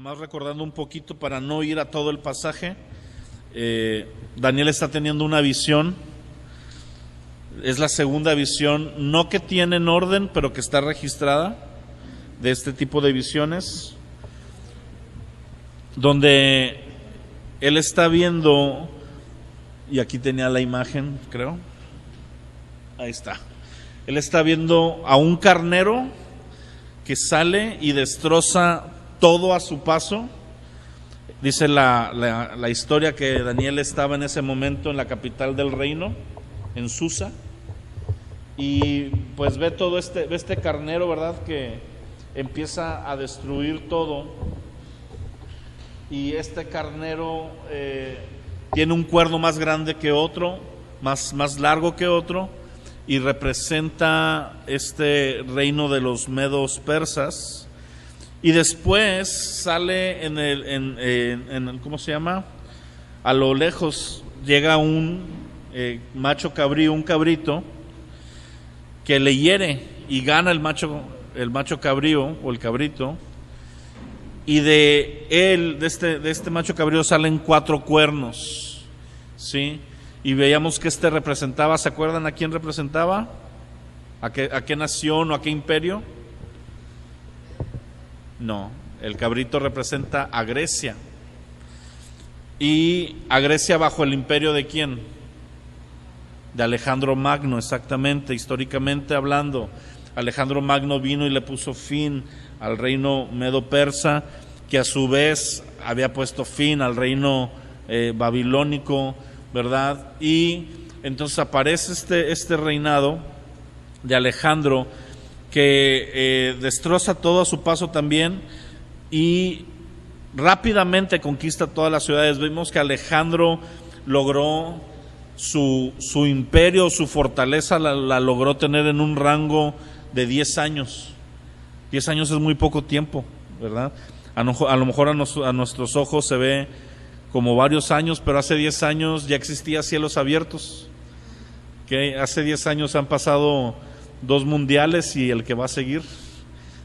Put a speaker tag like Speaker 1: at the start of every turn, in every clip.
Speaker 1: más recordando un poquito para no ir a todo el pasaje. Daniel está teniendo una visión. Es la segunda visión, no que tiene en orden, pero que está registrada, de este tipo de visiones, donde él está viendo, y aquí tenía la imagen, creo, ahí está, él está viendo a un carnero que sale y destroza todo a su paso. Dice la historia que Daniel estaba en ese momento en la capital del reino, en Susa, y pues ve todo este carnero, ¿verdad?, que empieza a destruir todo. Y este carnero tiene un cuerno más grande que otro, más largo que otro, y representa este reino de los medos persas. Y después sale en ¿cómo se llama? A lo lejos llega un macho cabrío, un cabrito, que le hiere y gana el macho cabrío o el cabrito, y de este macho cabrío salen 4 cuernos, ¿sí? Y veíamos que representaba, ¿se acuerdan a quién representaba? ¿A qué nación o a qué imperio? No, el cabrito representa a Grecia. ¿Y a Grecia bajo el imperio de quién? De Alejandro Magno, exactamente, históricamente hablando. Alejandro Magno vino y le puso fin al reino medo-persa, que a su vez había puesto fin al reino babilónico, ¿verdad? Y entonces aparece este reinado de Alejandro, que destroza todo a su paso también, y rápidamente conquista todas las ciudades. Vimos que Alejandro logró su imperio, su fortaleza la logró tener en un rango de 10 años. 10 años es muy poco tiempo, ¿verdad? A lo mejor a nuestros ojos se ve como varios años, pero hace 10 años ya existía cielos abiertos. ¿Okay? Hace 10 años han pasado 2 mundiales y el que va a seguir.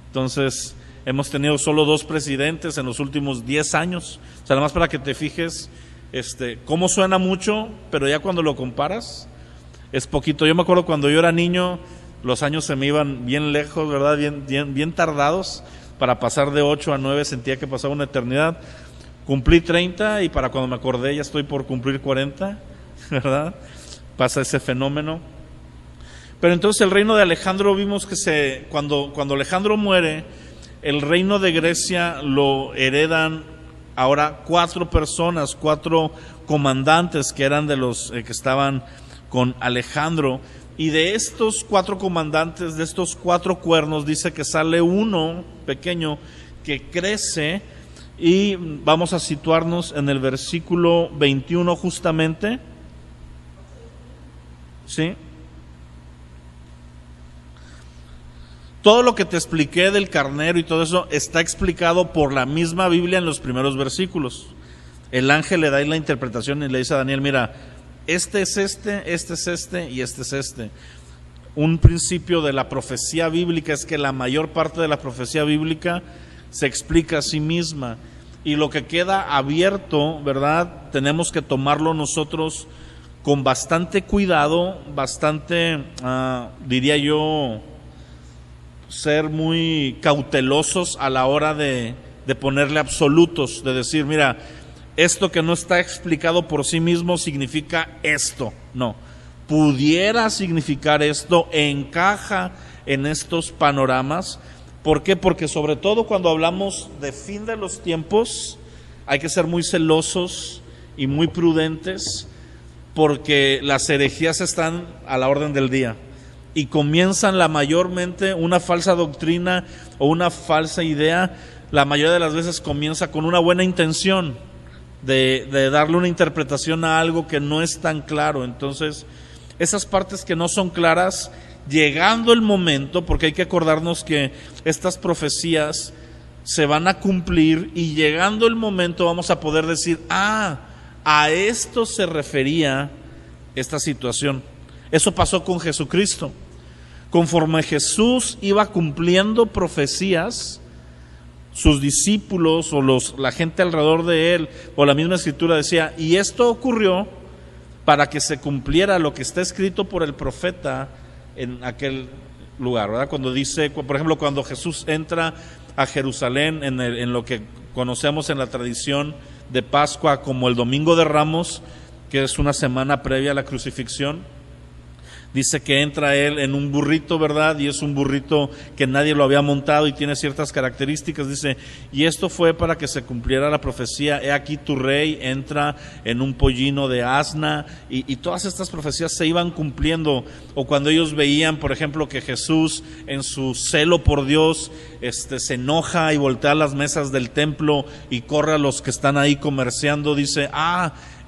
Speaker 1: Entonces, hemos tenido solo 2 presidentes en los últimos 10 años. O sea, nada más para que te fijes cómo suena mucho, pero ya cuando lo comparas es poquito. Yo me acuerdo cuando yo era niño, los años se me iban bien lejos, ¿verdad? Bien tardados. Para pasar de 8 a 9 sentía que pasaba una eternidad. Cumplí 30 y para cuando me acordé ya estoy por cumplir 40, ¿verdad? Pasa ese fenómeno. Pero entonces el reino de Alejandro, vimos que cuando Alejandro muere, el reino de Grecia lo heredan ahora 4 personas, 4 comandantes que eran de los que estaban con Alejandro. Y de estos 4 comandantes, de estos 4 cuernos, dice que sale uno pequeño que crece, y vamos a situarnos en el versículo 21 justamente, ¿sí? Todo lo que te expliqué del carnero y todo eso está explicado por la misma Biblia en los primeros versículos. El ángel le da ahí la interpretación y le dice a Daniel, mira, este es este es este y este es este. Un principio de la profecía bíblica es que la mayor parte de la profecía bíblica se explica a sí misma, y lo que queda abierto, ¿verdad?, tenemos que tomarlo nosotros con bastante cuidado, bastante, diría yo, ser muy cautelosos a la hora de ponerle absolutos, de decir, mira, esto que no está explicado por sí mismo significa esto. No, pudiera significar esto, encaja en estos panoramas. ¿Por qué? Porque sobre todo cuando hablamos de fin de los tiempos hay que ser muy celosos y muy prudentes, porque las herejías están a la orden del día y comienzan mayormente una falsa doctrina o una falsa idea. La mayoría de las veces comienza con una buena intención de darle una interpretación a algo que no es tan claro. Entonces, esas partes que no son claras, llegando el momento, porque hay que acordarnos que estas profecías se van a cumplir, y llegando el momento vamos a poder decir, a esto se refería esta situación. Eso pasó con Jesucristo. Conforme Jesús iba cumpliendo profecías, sus discípulos o la gente alrededor de él, o la misma escritura decía, y esto ocurrió para que se cumpliera lo que está escrito por el profeta en aquel lugar, ¿verdad? Cuando dice, por ejemplo, cuando Jesús entra a Jerusalén en lo que conocemos en la tradición de Pascua como el Domingo de Ramos, que es una semana previa a la crucifixión, dice que entra él en un burrito, ¿verdad? Y es un burrito que nadie lo había montado y tiene ciertas características. Dice, y esto fue para que se cumpliera la profecía, he aquí tu rey entra en un pollino de asna, y todas estas profecías se iban cumpliendo. O cuando ellos veían, por ejemplo, que Jesús en su celo por Dios se enoja y voltea las mesas del templo y corre a los que están ahí comerciando, dice,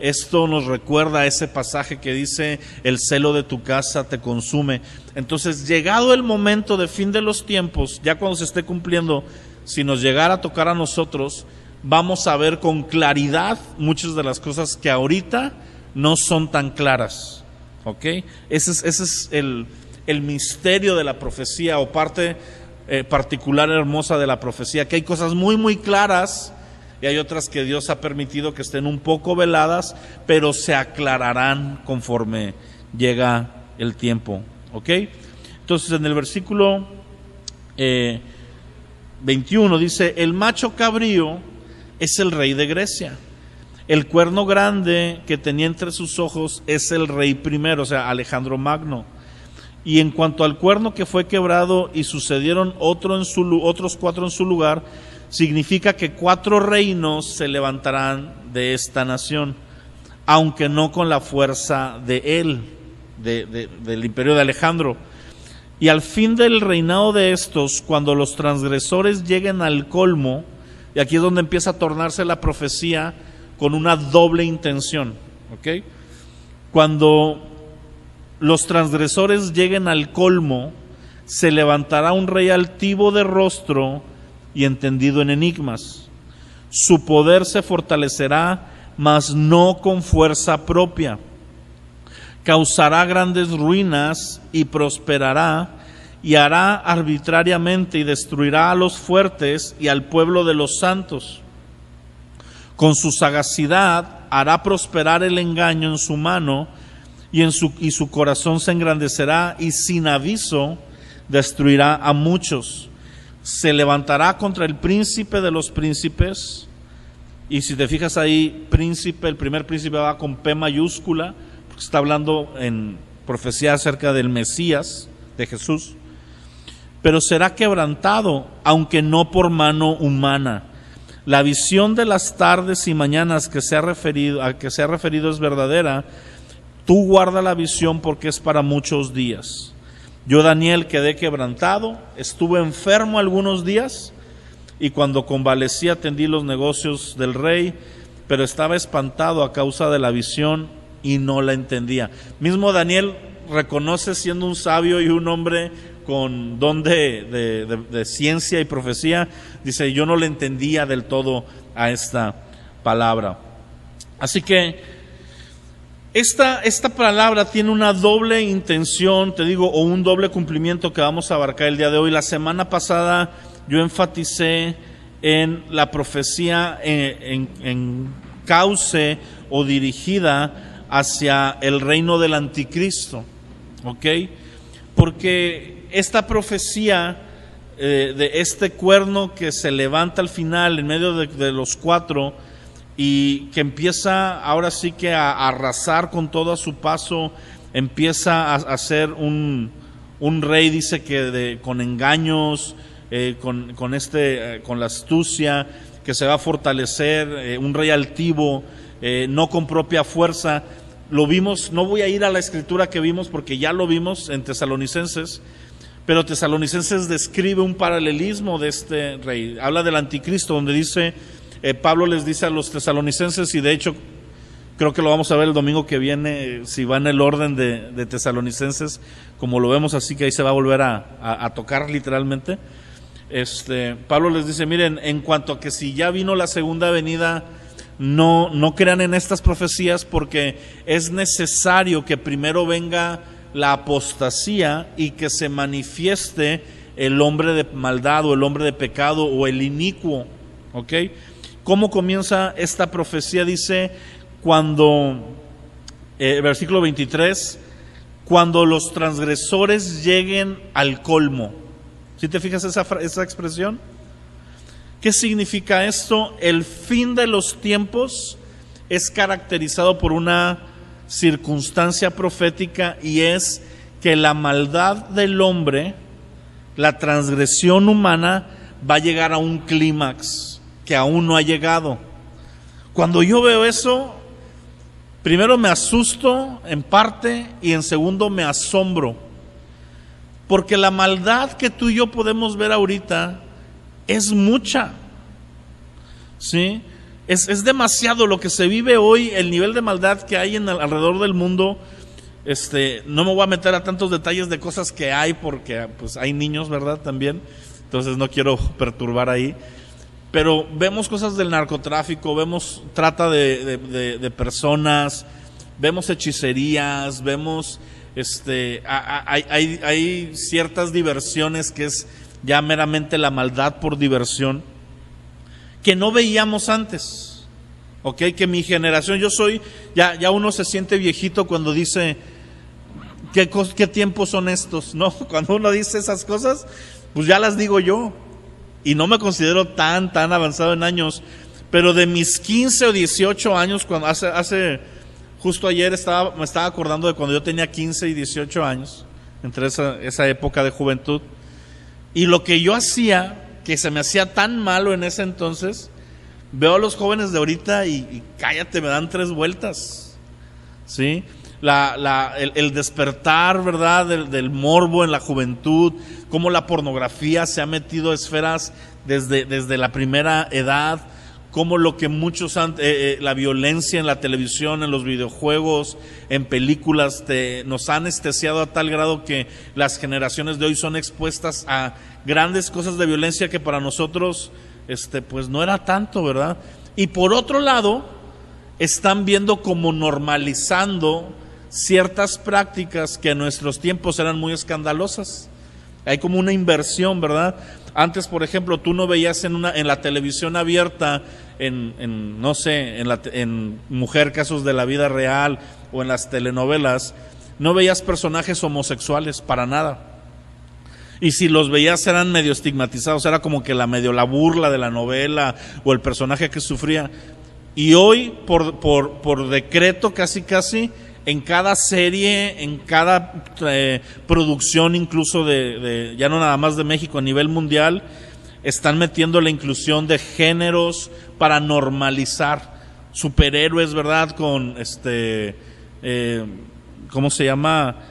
Speaker 1: esto nos recuerda a ese pasaje que dice, el celo de tu casa te consume. Entonces, llegado el momento de fin de los tiempos, ya cuando se esté cumpliendo, si nos llegara a tocar a nosotros, vamos a ver con claridad muchas de las cosas que ahorita no son tan claras. ¿Ok? Ese es el misterio de la profecía, o parte particular hermosa de la profecía, que hay cosas muy muy claras, y hay otras que Dios ha permitido que estén un poco veladas, pero se aclararán conforme llega el tiempo. ¿Ok? Entonces, en el versículo 21 dice, el macho cabrío es el rey de Grecia. El cuerno grande que tenía entre sus ojos es el rey primero, o sea, Alejandro Magno. Y en cuanto al cuerno que fue quebrado y sucedieron otros 4 en su lugar, significa que 4 reinos se levantarán de esta nación, aunque no con la fuerza de él, del imperio de Alejandro. Y al fin del reinado de estos, cuando los transgresores lleguen al colmo, y aquí es donde empieza a tornarse la profecía con una doble intención, ¿ok? Cuando los transgresores lleguen al colmo, se levantará un rey altivo de rostro y entendido en enigmas. Su poder se fortalecerá, mas no con fuerza propia. Causará grandes ruinas y prosperará, y hará arbitrariamente y destruirá a los fuertes y al pueblo de los santos. Con su sagacidad hará prosperar el engaño en su mano, y su corazón se engrandecerá, y sin aviso destruirá a muchos. Se levantará contra el príncipe de los príncipes, y si te fijas ahí, príncipe, el primer príncipe va con P mayúscula, porque está hablando en profecía acerca del Mesías, de Jesús. Pero será quebrantado, aunque no por mano humana. La visión de las tardes y mañanas a que se ha referido es verdadera. Tú guarda la visión, porque es para muchos días. Yo, Daniel, quedé quebrantado, estuve enfermo algunos días, y cuando convalecí atendí los negocios del rey, pero estaba espantado a causa de la visión y no la entendía. Mismo Daniel reconoce, siendo un sabio y un hombre con don de ciencia y profecía, dice, yo no le entendía del todo a esta palabra. Así que esta palabra tiene una doble intención, te digo, o un doble cumplimiento que vamos a abarcar el día de hoy. La semana pasada yo enfaticé en la profecía en cauce o dirigida hacia el reino del anticristo, ¿ok? Porque esta profecía de este cuerno que se levanta al final en medio de los 4 y que empieza ahora sí que a arrasar con todo a su paso, empieza a ser un rey, dice que con engaños, con la astucia, que se va a fortalecer, un rey altivo, no con propia fuerza. Lo vimos, no voy a ir a la escritura que vimos porque ya lo vimos en Tesalonicenses, pero Tesalonicenses describe un paralelismo de este rey. Habla del anticristo, donde dice, Pablo les dice a los tesalonicenses, y de hecho creo que lo vamos a ver el domingo que viene, si va en el orden de Tesalonicenses, como lo vemos, así que ahí se va a volver a tocar literalmente. Pablo les dice, miren, en cuanto a que si ya vino la segunda venida, no crean en estas profecías, porque es necesario que primero venga la apostasía y que se manifieste el hombre de maldad o el hombre de pecado o el inicuo. ¿Ok? ¿Cómo comienza esta profecía? Dice, versículo 23, cuando los transgresores lleguen al colmo. ¿Sí te fijas esa expresión? ¿Qué significa esto? El fin de los tiempos es caracterizado por una circunstancia profética, y es que la maldad del hombre, la transgresión humana, va a llegar a un clímax que aún no ha llegado. Cuando yo veo eso, primero me asusto en parte y en segundo me asombro, porque la maldad que tú y yo podemos ver ahorita es mucha, ¿sí? Es demasiado lo que se vive hoy, el nivel de maldad que hay alrededor del mundo. No me voy a meter a tantos detalles de cosas que hay, porque pues hay niños, ¿verdad? También, entonces no quiero perturbar ahí. Pero vemos cosas del narcotráfico, vemos trata de personas, vemos hechicerías, vemos hay ciertas diversiones que es ya meramente la maldad por diversión, que no veíamos antes. ¿Ok? Que mi generación, ya uno se siente viejito cuando dice, ¿qué tiempos son estos? ¿No? Cuando uno dice esas cosas, pues ya las digo yo. Y no me considero tan avanzado en años, pero de mis 15 o 18 años, cuando justo ayer me estaba acordando de cuando yo tenía 15 y 18 años, entre esa época de juventud, y lo que yo hacía, que se me hacía tan malo en ese entonces, veo a los jóvenes de ahorita y cállate, me dan 3 vueltas, ¿sí? El despertar, ¿verdad?, del morbo en la juventud, cómo la pornografía se ha metido a esferas desde la primera edad, cómo lo que muchos la violencia en la televisión, en los videojuegos, en películas, nos ha anestesiado a tal grado que las generaciones de hoy son expuestas a grandes cosas de violencia que para nosotros pues no era tanto, ¿verdad? Y por otro lado, están viendo como normalizando ciertas prácticas que en nuestros tiempos eran muy escandalosas. Hay como una inversión, ¿verdad? Antes, por ejemplo, tú no veías en la televisión abierta, en Mujer, casos de la vida real, o en las telenovelas, no veías personajes homosexuales para nada. Y si los veías eran medio estigmatizados, era como que la burla de la novela o el personaje que sufría. Y hoy, por decreto casi, en cada serie, en cada producción, incluso ya no nada más de México, a nivel mundial, están metiendo la inclusión de géneros para normalizar superhéroes, ¿verdad? Con ¿cómo se llama?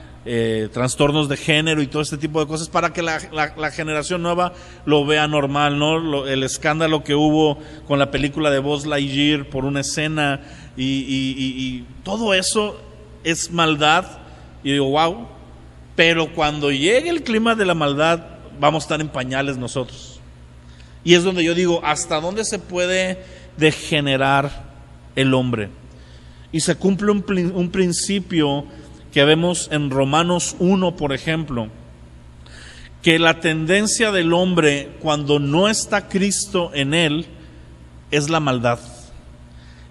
Speaker 1: Trastornos de género y todo este tipo de cosas, para que la generación nueva lo vea normal, ¿no? El escándalo que hubo con la película de Buzz Lightyear por una escena y todo eso es maldad. Y digo, wow, pero cuando llegue el clima de la maldad vamos a estar en pañales nosotros. Y es donde yo digo, ¿hasta dónde se puede degenerar el hombre? Y se cumple un principio que vemos en Romanos 1, por ejemplo, que la tendencia del hombre cuando no está Cristo en él es la maldad.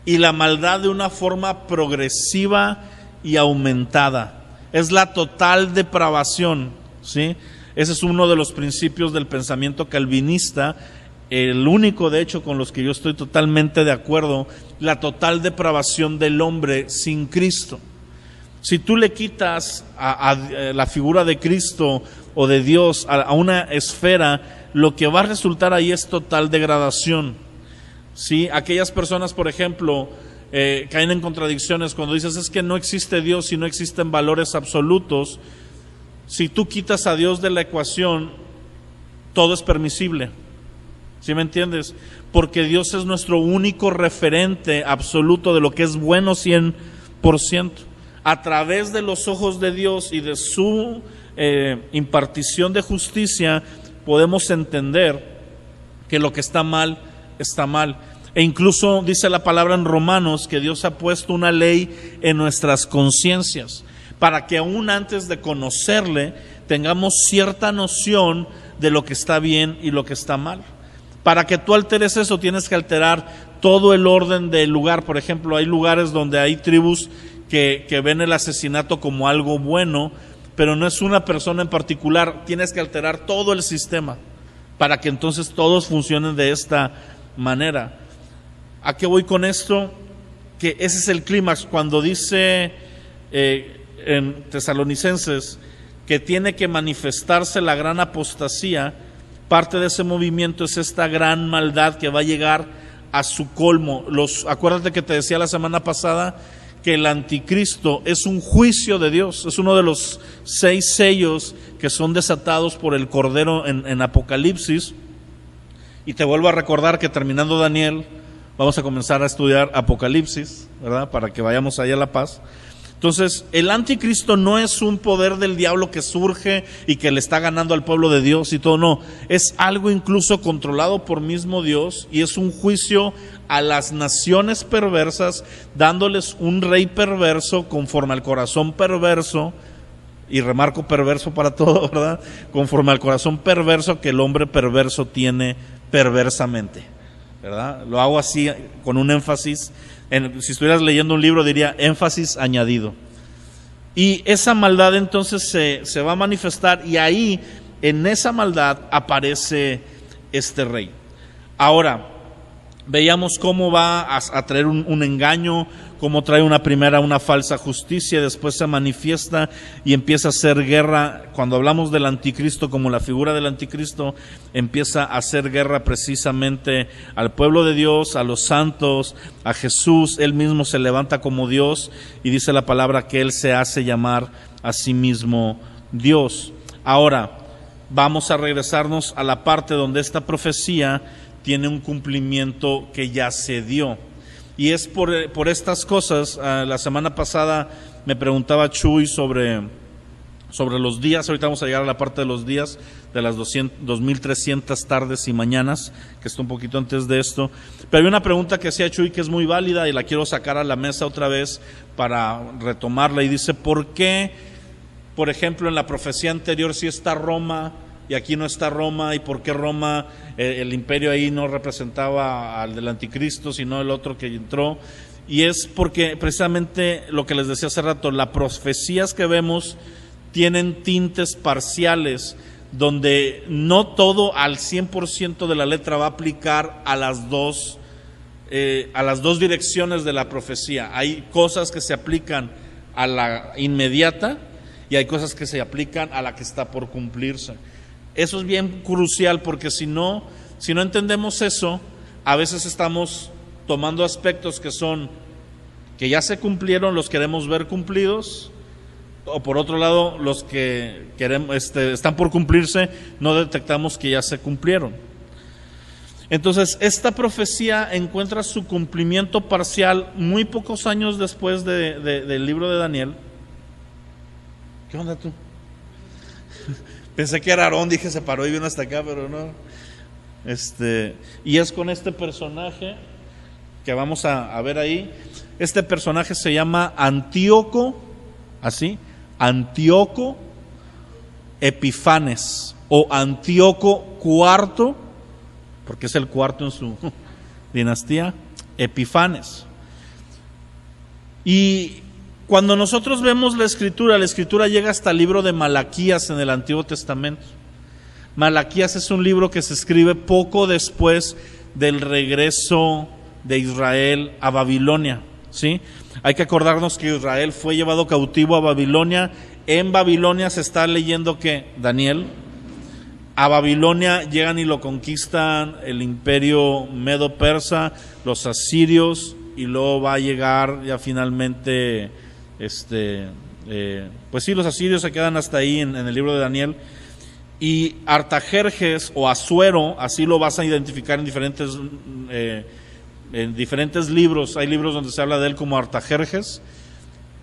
Speaker 1: Y la maldad de una forma progresiva y aumentada. Es la total depravación, ¿sí? Ese es uno de los principios del pensamiento calvinista, el único de hecho con los que yo estoy totalmente de acuerdo, la total depravación del hombre sin Cristo. Si tú le quitas a la figura de Cristo o de Dios a una esfera, lo que va a resultar ahí es total degradación, ¿sí? Aquellas personas, por ejemplo, caen en contradicciones cuando dices, es que no existe Dios y no existen valores absolutos. Si tú quitas a Dios de la ecuación, todo es permisible, ¿sí me entiendes? Porque Dios es nuestro único referente absoluto de lo que es bueno 100%. A través de los ojos de Dios y de su impartición de justicia, podemos entender que lo que está mal, está mal. E incluso dice la palabra en Romanos que Dios ha puesto una ley en nuestras conciencias, para que aún antes de conocerle tengamos cierta noción de lo que está bien y lo que está mal. Para que tú alteres eso, tienes que alterar todo el orden del lugar. Por ejemplo, hay lugares donde hay tribus que ven el asesinato como algo bueno, pero no es una persona en particular. Tienes que alterar todo el sistema para que entonces todos funcionen de esta manera. ¿A qué voy con esto? Que ese es el clímax. Cuando dice en Tesalonicenses que tiene que manifestarse la gran apostasía, parte de ese movimiento es esta gran maldad que va a llegar a su colmo. Acuérdate que te decía la semana pasada que el anticristo es un juicio de Dios, es uno de los 6 sellos que son desatados por el Cordero en Apocalipsis. Y te vuelvo a recordar que terminando Daniel vamos a comenzar a estudiar Apocalipsis, ¿verdad? Para que vayamos allá a la paz. Entonces, el anticristo no es un poder del diablo que surge y que le está ganando al pueblo de Dios y todo, no. Es algo incluso controlado por mismo Dios y es un juicio a las naciones perversas, dándoles un rey perverso conforme al corazón perverso, y remarco perverso para todo, ¿verdad? Conforme al corazón perverso que el hombre perverso tiene perversamente, ¿verdad? Lo hago así con un énfasis. Si estuvieras leyendo un libro diría énfasis añadido. Y esa maldad entonces se va a manifestar, y ahí en esa maldad aparece este rey. Ahora, veíamos cómo va a traer un engaño, cómo trae una falsa justicia, después se manifiesta y empieza a hacer guerra. Cuando hablamos del anticristo como la figura del anticristo, empieza a hacer guerra precisamente al pueblo de Dios, a los santos, a Jesús. Él mismo se levanta como Dios y dice la palabra que Él se hace llamar a sí mismo Dios. Ahora, vamos a regresarnos a la parte donde esta profecía tiene un cumplimiento que ya se dio. Y es por estas cosas. La semana pasada me preguntaba Chuy sobre los días. Ahorita vamos a llegar a la parte de los días, de las 2300 tardes y mañanas, que está un poquito antes de esto. Pero hay una pregunta que hacía Chuy que es muy válida y la quiero sacar a la mesa otra vez para retomarla. Y dice, ¿por qué, por ejemplo, en la profecía anterior sí está Roma y aquí no está Roma? ¿Y por qué Roma, el imperio ahí no representaba al del anticristo, sino el otro que entró? Y es porque precisamente lo que les decía hace rato, las profecías que vemos tienen tintes parciales, donde no todo al 100% de la letra va a aplicar a las dos direcciones de la profecía. Hay cosas que se aplican a la inmediata y hay cosas que se aplican a la que está por cumplirse. Eso es bien crucial, porque si no entendemos eso, a veces estamos tomando aspectos que ya se cumplieron, los queremos ver cumplidos, o por otro lado, los que están por cumplirse, no detectamos que ya se cumplieron. Entonces, esta profecía encuentra su cumplimiento parcial muy pocos años después del libro de Daniel. ¿Qué onda tú? Pensé que era Aarón, dije, se paró y vino hasta acá, pero no. Y es con este personaje que vamos a ver ahí. Este personaje se llama Antíoco, así, Antíoco Epifanes, o Antíoco IV, porque es el cuarto en su dinastía, Epifanes. Y cuando nosotros vemos la escritura llega hasta el libro de Malaquías en el Antiguo Testamento. Malaquías es un libro que se escribe poco después del regreso de Israel a Babilonia, ¿sí? Hay que acordarnos que Israel fue llevado cautivo a Babilonia. En Babilonia se está leyendo que Daniel. A Babilonia llegan y lo conquistan el imperio medo-persa, los asirios, y luego va a llegar ya finalmente, pues sí, los asirios se quedan hasta ahí en el libro de Daniel. Y Artajerjes o Asuero, así lo vas a identificar en diferentes libros. Hay libros donde se habla de él como Artajerjes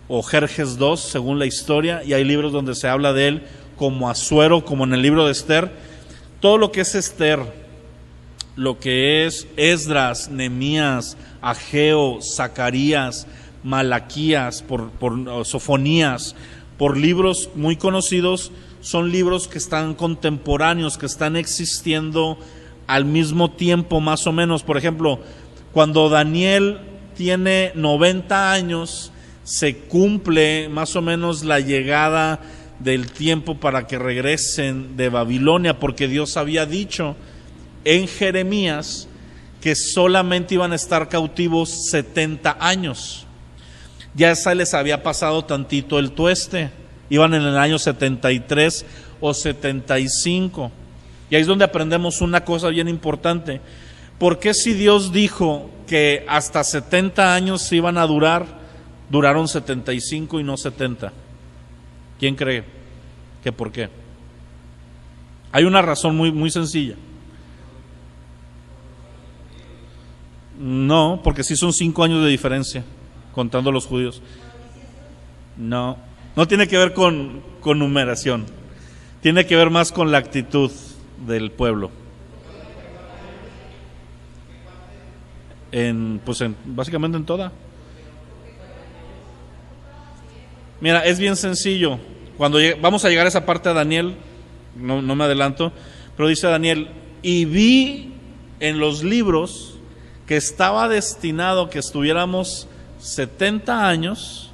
Speaker 1: o Jerjes II, según la historia, y hay libros donde se habla de él como Asuero, como en el libro de Esther. Todo lo que es Esther, lo que es Esdras, Nehemías, Ageo, Zacarías, Malaquías, por Sofonías, por libros muy conocidos, son libros que están contemporáneos, que están existiendo al mismo tiempo más o menos. Por ejemplo, cuando Daniel tiene 90 años, se cumple más o menos la llegada del tiempo para que regresen de Babilonia, porque Dios había dicho en Jeremías que solamente iban a estar cautivos 70 años. Ya se les había pasado tantito el tueste, iban en el año 73 o 75. Y ahí es donde aprendemos una cosa bien importante. ¿Por qué si Dios dijo que hasta 70 años se iban a durar, duraron 75 y no 70? ¿Quién cree que por qué? Hay una razón muy sencilla. No, porque sí son 5 años de diferencia, contando los judíos. No tiene que ver con numeración. Tiene que ver más con la actitud del pueblo. Básicamente en toda. Mira, es bien sencillo. Cuando vamos a llegar a esa parte de Daniel, no me adelanto, pero dice Daniel: y vi en los libros que estaba destinado que estuviéramos 70 años,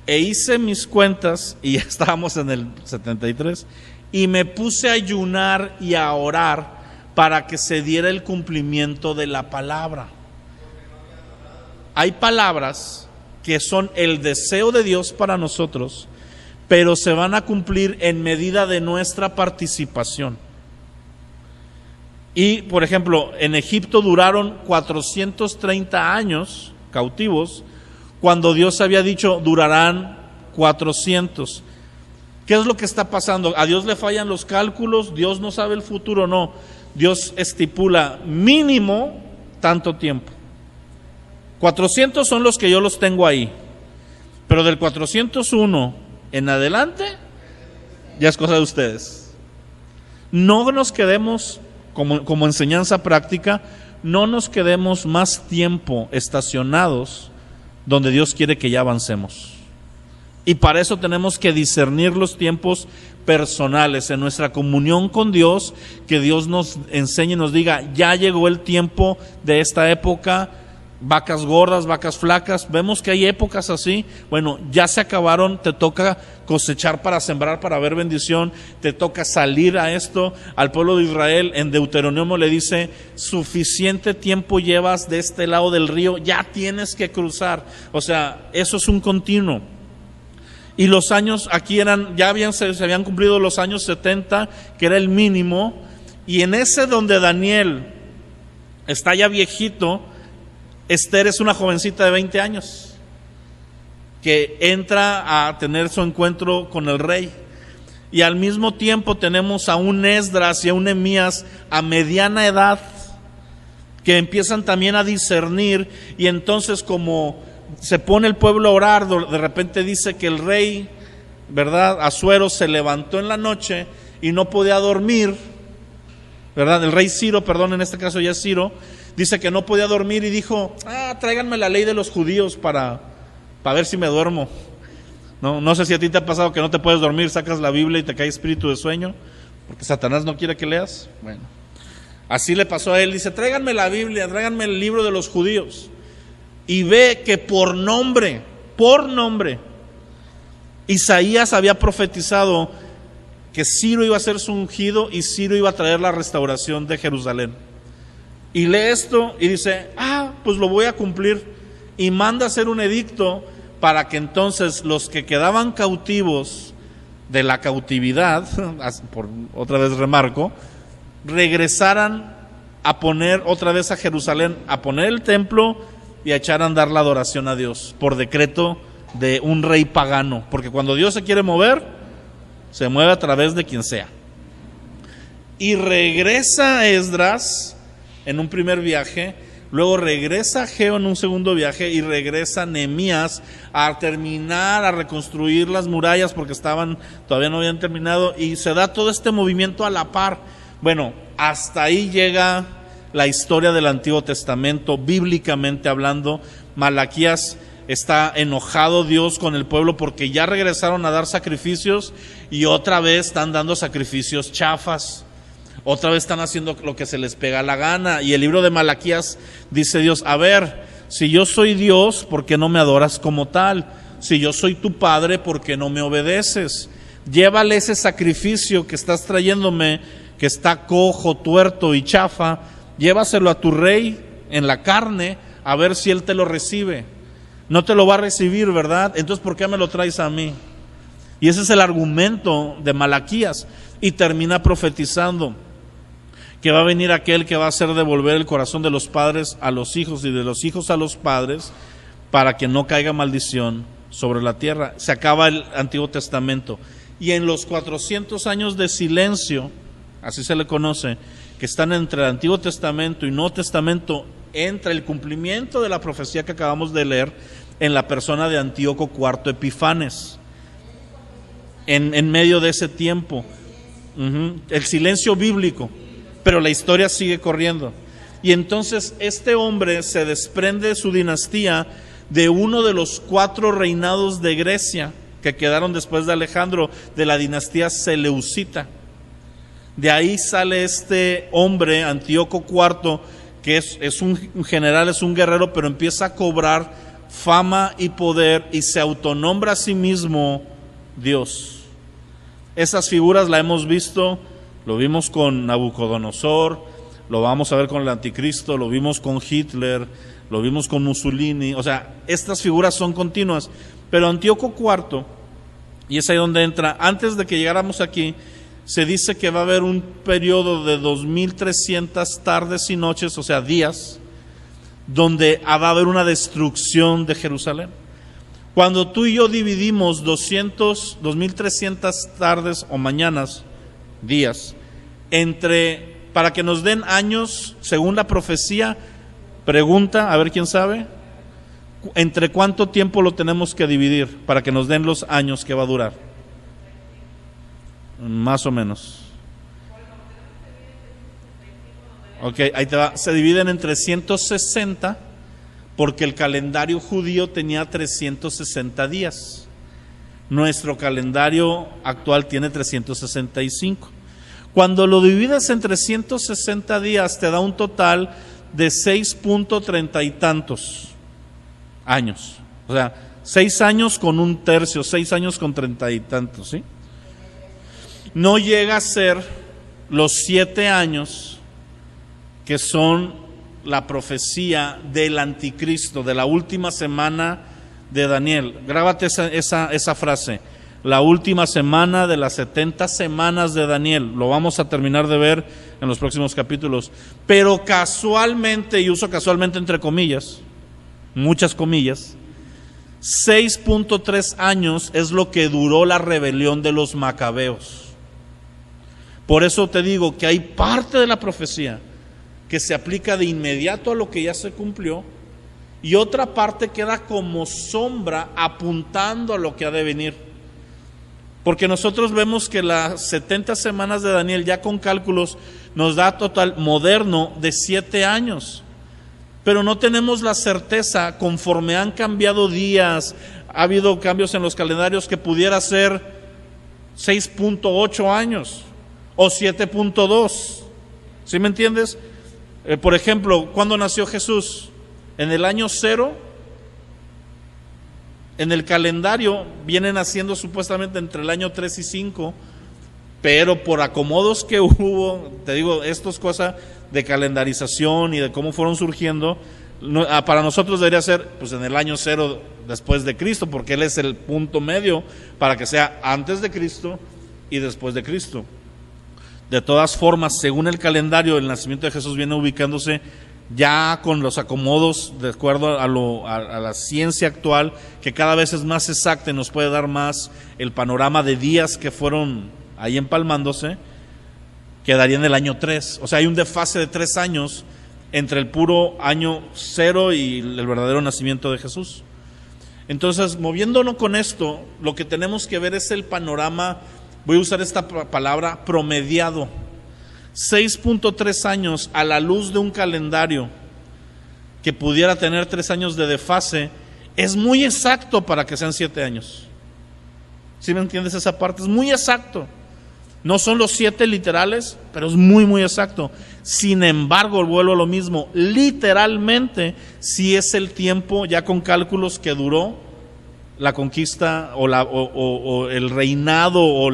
Speaker 1: e hice mis cuentas, y ya estábamos en el 73, y me puse a ayunar y a orar para que se diera el cumplimiento de la palabra. Hay palabras que son el deseo de Dios para nosotros, pero se van a cumplir en medida de nuestra participación. Y, por ejemplo, en Egipto duraron 430 años cautivos, cuando Dios había dicho durarán 400. ¿Qué es lo que está pasando? ¿A Dios le fallan los cálculos? ¿Dios no sabe el futuro? No. Dios estipula mínimo tanto tiempo. 400 son los que yo los tengo ahí, pero del 401 en adelante ya es cosa de ustedes. No nos quedemos, como enseñanza práctica, no nos quedemos más tiempo estacionados donde Dios quiere que ya avancemos. Y para eso tenemos que discernir los tiempos personales en nuestra comunión con Dios, que Dios nos enseñe y nos diga: ya llegó el tiempo de esta época, vacas gordas, vacas flacas. Vemos que hay épocas así. Bueno, ya se acabaron, te toca cosechar para sembrar, para ver bendición, te toca salir a esto. Al pueblo de Israel en Deuteronomio le dice: suficiente tiempo llevas de este lado del río, ya tienes que cruzar. O sea, eso es un continuo. Y los años aquí se habían cumplido los años 70, que era el mínimo, y en ese donde Daniel está ya viejito, Esther es una jovencita de 20 años que entra a tener su encuentro con el rey. Y al mismo tiempo tenemos a un Esdras y a un Nehemías a mediana edad que empiezan también a discernir. Y entonces, como se pone el pueblo a orar, de repente dice que el rey, ¿verdad?, Asuero, se levantó en la noche y no podía dormir, ¿verdad? El rey Ciro, perdón, en este caso ya es Ciro, dice que no podía dormir y dijo: tráiganme la ley de los judíos para ver si me duermo. No sé si a ti te ha pasado que no te puedes dormir, sacas la Biblia y te cae espíritu de sueño, porque Satanás no quiere que leas. Bueno, así le pasó a él. Dice: tráiganme la Biblia, tráiganme el libro de los judíos. Y ve que por nombre, Isaías había profetizado que Ciro iba a ser su ungido y Ciro iba a traer la restauración de Jerusalén. Y lee esto y dice: pues lo voy a cumplir. Y manda hacer un edicto para que entonces los que quedaban cautivos de la cautividad, por otra vez remarco, regresaran a poner otra vez a Jerusalén, a poner el templo y a echar a andar la adoración a Dios, por decreto de un rey pagano. Porque cuando Dios se quiere mover, se mueve a través de quien sea. Y regresa Esdras en un primer viaje, luego regresa Ageo en un segundo viaje, y regresa Nehemías a terminar, a reconstruir las murallas, porque todavía no habían terminado, y se da todo este movimiento a la par. Bueno, hasta ahí llega la historia del Antiguo Testamento, bíblicamente hablando. Malaquías está enojado Dios con el pueblo porque ya regresaron a dar sacrificios y otra vez están dando sacrificios chafas. Otra vez están haciendo lo que se les pega la gana. Y el libro de Malaquías dice Dios, a ver, si yo soy Dios, ¿por qué no me adoras como tal? Si yo soy tu padre, ¿por qué no me obedeces? Llévale ese sacrificio que estás trayéndome, que está cojo, tuerto y chafa, llévaselo a tu rey en la carne, a ver si él te lo recibe. No te lo va a recibir, ¿verdad? Entonces, ¿por qué me lo traes a mí? Y ese es el argumento de Malaquías. Y termina profetizando que va a venir aquel que va a hacer devolver el corazón de los padres a los hijos y de los hijos a los padres, para que no caiga maldición sobre la tierra. Se acaba el Antiguo Testamento. Y en los 400 años de silencio, así se le conoce, que están entre el Antiguo Testamento y Nuevo Testamento, entra el cumplimiento de la profecía que acabamos de leer en la persona de Antíoco IV Epifanes. En medio de ese tiempo, el silencio bíblico, pero la historia sigue corriendo. Y entonces este hombre se desprende de su dinastía de uno de los 4 reinados de Grecia que quedaron después de Alejandro, de la dinastía seleucita. De ahí sale este hombre, Antíoco IV, que es un general, es un guerrero, pero empieza a cobrar fama y poder y se autonombra a sí mismo Dios. Esas figuras la hemos visto, lo vimos con Nabucodonosor, lo vamos a ver con el Anticristo, lo vimos con Hitler, lo vimos con Mussolini. O sea, estas figuras son continuas. Pero Antíoco IV, y es ahí donde entra, antes de que llegáramos aquí, se dice que va a haber un periodo de 2300 tardes y noches, o sea, días, donde va a haber una destrucción de Jerusalén. Cuando tú y yo dividimos 2300 tardes o mañanas, días, para que nos den años, según la profecía, pregunta, a ver quién sabe, ¿entre cuánto tiempo lo tenemos que dividir para que nos den los años que va a durar? Más o menos. Ok, ahí te va. Se dividen en 360 porque el calendario judío tenía 360 días. Nuestro calendario actual tiene 365. Cuando lo divides en 360 días te da un total de 6.30 y tantos años. O sea, 6 años con un tercio, 6 años con 30 y tantos, ¿sí? No llega a ser los 7 años que son la profecía del anticristo, de la última semana de Daniel. Grábate esa frase, la última semana de las 70 semanas de Daniel. Lo vamos a terminar de ver en los próximos capítulos. Pero casualmente, y uso casualmente entre comillas, muchas comillas, 6.3 años es lo que duró la rebelión de los macabeos. Por eso te digo que hay parte de la profecía que se aplica de inmediato a lo que ya se cumplió y otra parte queda como sombra apuntando a lo que ha de venir. Porque nosotros vemos que las 70 semanas de Daniel ya con cálculos nos da total moderno de 7 años. Pero no tenemos la certeza, conforme han cambiado días, ha habido cambios en los calendarios, que pudiera ser 6.8 años o 7.2. ¿Sí me entiendes? Por ejemplo, ¿cuándo nació Jesús? En el año 0. En el calendario viene naciendo supuestamente entre el año 3 y 5, pero por acomodos que hubo, te digo, esto es cosa de calendarización y de cómo fueron surgiendo. Para nosotros debería ser pues en el año 0 después de Cristo, porque Él es el punto medio para que sea antes de Cristo y después de Cristo. De todas formas, según el calendario, el nacimiento de Jesús viene ubicándose ya con los acomodos de acuerdo a la ciencia actual, que cada vez es más exacta y nos puede dar más el panorama de días que fueron ahí empalmándose, quedaría en el año 3. O sea, hay un desfase de 3 años entre el puro año 0 y el verdadero nacimiento de Jesús. Entonces, moviéndonos con esto, lo que tenemos que ver es el panorama, voy a usar esta palabra, promediado. 6.3 años a la luz de un calendario que pudiera tener 3 años de desfase es muy exacto para que sean 7 años. ¿Sí me entiendes esa parte? Es muy exacto. No son los 7 literales, pero es muy, muy exacto. Sin embargo, vuelvo a lo mismo, literalmente sí es el tiempo, ya con cálculos, que duró la conquista o el reinado o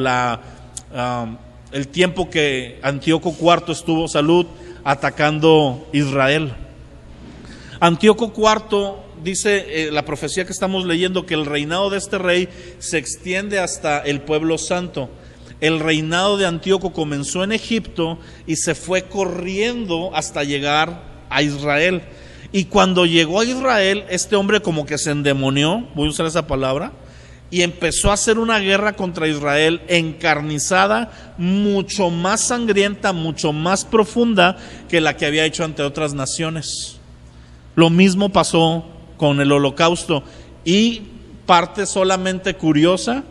Speaker 1: el tiempo que Antíoco IV estuvo, salud, atacando Israel. Antíoco IV, dice la profecía que estamos leyendo, que el reinado de este rey se extiende hasta el pueblo santo. El reinado de Antíoco comenzó en Egipto y se fue corriendo hasta llegar a Israel. Y cuando llegó a Israel, este hombre como que se endemonió, voy a usar esa palabra, y empezó a hacer una guerra contra Israel encarnizada, mucho más sangrienta, mucho más profunda que la que había hecho ante otras naciones. Lo mismo pasó con el Holocausto. Y parte solamente curiosa,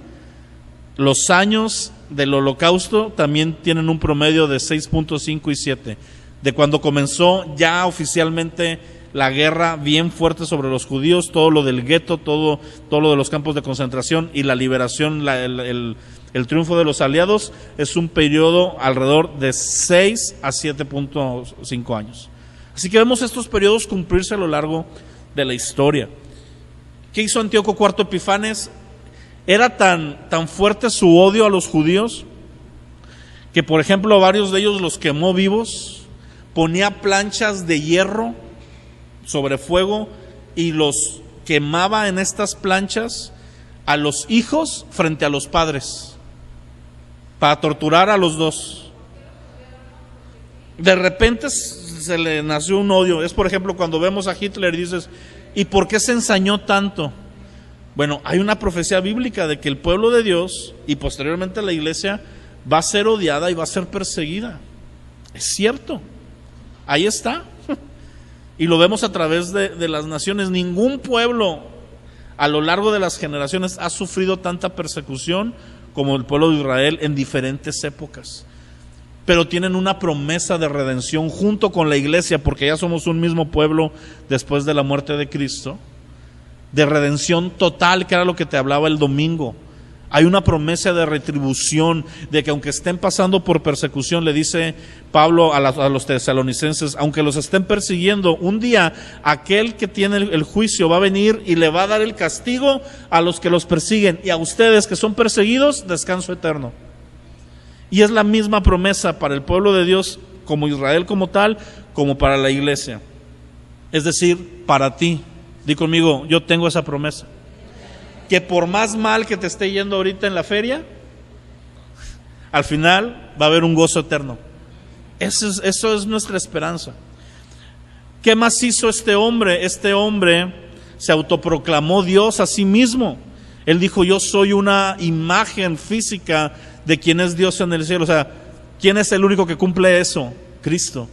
Speaker 1: los años del Holocausto también tienen un promedio de 6.5 y 7, de cuando comenzó ya oficialmente la guerra bien fuerte sobre los judíos, todo lo del gueto, todo lo de los campos de concentración y la liberación, el triunfo de los aliados, es un periodo alrededor de 6 a 7.5 años. Así que vemos estos periodos cumplirse a lo largo de la historia. ¿Qué hizo Antíoco IV Epifanes? Era tan fuerte su odio a los judíos que, por ejemplo, varios de ellos los quemó vivos, ponía planchas de hierro sobre fuego y los quemaba en estas planchas a los hijos frente a los padres para torturar a los dos. De repente se le nació un odio. Es, por ejemplo, cuando vemos a Hitler y dices, ¿y por qué se ensañó tanto? Bueno, hay una profecía bíblica de que el pueblo de Dios y posteriormente la iglesia va a ser odiada y va a ser perseguida. Es cierto, ahí está. Y lo vemos a través de las naciones. Ningún pueblo a lo largo de las generaciones ha sufrido tanta persecución como el pueblo de Israel en diferentes épocas. Pero tienen una promesa de redención junto con la iglesia, porque ya somos un mismo pueblo después de la muerte de Cristo, de redención total, que era lo que te hablaba el domingo. Hay una promesa de retribución, de que aunque estén pasando por persecución, le dice Pablo a los tesalonicenses, aunque los estén persiguiendo, un día aquel que tiene el juicio va a venir y le va a dar el castigo a los que los persiguen, y a ustedes que son perseguidos, descanso eterno. Y es la misma promesa para el pueblo de Dios, como Israel como tal, como para la iglesia. Es decir, para ti. Di conmigo, yo tengo esa promesa. Que por más mal que te esté yendo ahorita en la feria, al final va a haber un gozo eterno. Eso es nuestra esperanza. ¿Qué más hizo este hombre? Este hombre se autoproclamó Dios a sí mismo. Él dijo, yo soy una imagen física de quién es Dios en el cielo. O sea, ¿quién es el único que cumple eso? Cristo.